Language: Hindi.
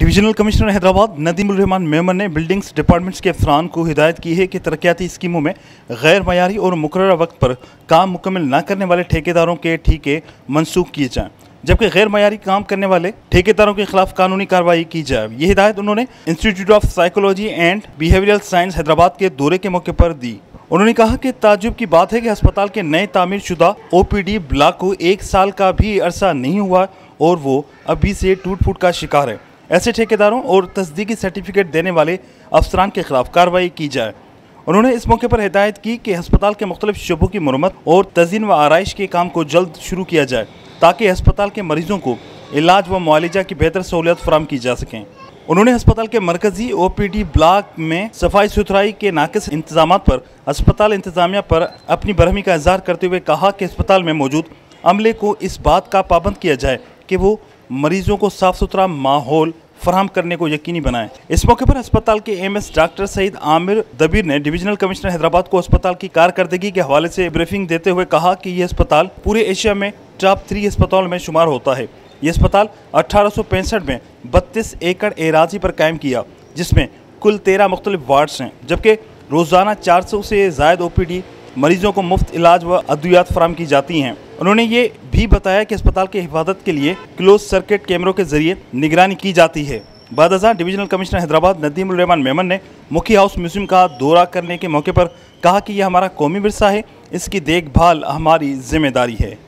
डिविजनल कमिश्नर हैदराबाद नदीमुल रहमान मेमन ने बिल्डिंग्स डिपार्टमेंट्स के अफसरान को हिदायत की है कि तरक्याती स्कीमों में गैर मयारी और मुकर्रर वक्त पर काम मुकम्मल न करने वाले ठेकेदारों के ठेके मनसूख किए जाएं, जबकि गैर मयारी काम करने वाले ठेकेदारों के खिलाफ कानूनी कार्रवाई की जाए। ये हिदायत उन्होंने institute of psychology and behavioural science Hyderabad के दौरे के मौके पर दी। उन्होंने कहा कि ताज्जुब की बात है कि अस्पताल के नए तामीर शुदा OPD ब्लॉक को 1 साल का भी अरसा नहीं हुआ और वो अभी से टूट फूट का शिकार है। ऐसे ठेकेदारों और तस्दीकी सर्टिफिकेट देने वाले अफसरान के खिलाफ कार्रवाई की जाए। उन्होंने इस मौके पर हिदायत की कि अस्पताल के मुख्तलिफ शोबों की मरम्मत और तज़ीन व आराइश के काम को जल्द शुरू किया जाए ताकि अस्पताल के मरीजों को इलाज व मुआलजा की बेहतर सहूलियत फराहम की जा सकें। उन्होंने अस्पताल के मरकजी OPD ब्लॉक में सफाई सुथराई के नाकिस इंतजाम पर अस्पताल इंतजामिया पर अपनी बरहमी का इजहार करते हुए कहा कि अस्पताल में मौजूद अमले को इस बात का पाबंद किया जाए कि वो मरीजों को साफ सुथरा माहौल फराहम करने को यकीनी बनाएं। इस मौके पर अस्पताल के MS डॉक्टर सईद आमिर दबीर ने डिविजनल कमिश्नर हैदराबाद को अस्पताल की कारकर्दगी के हवाले से ब्रीफिंग देते हुए कहा कि यह अस्पताल पूरे एशिया में टॉप 3 अस्पतालों में शुमार होता है। ये अस्पताल 1865 में 32 एकड़ एराजी पर कायम किया, जिसमें कुल 13 मुख्तलिफ वार्ड्स हैं, जबकि रोज़ाना 400 से ज़ायद OPD मरीजों को मुफ्त इलाज व अद्वियात फराहम की जाती हैं। उन्होंने ये भी बताया कि अस्पताल की हिफाजत के लिए क्लोज सर्किट कैमरों के जरिए निगरानी की जाती है। बाद डिविजनल कमिश्नर हैदराबाद नदीमुल रहमान मेमन ने मुखी हाउस म्यूजियम का दौरा करने के मौके पर कहा कि यह हमारा कौमी विरसा है, इसकी देखभाल हमारी जिम्मेदारी है।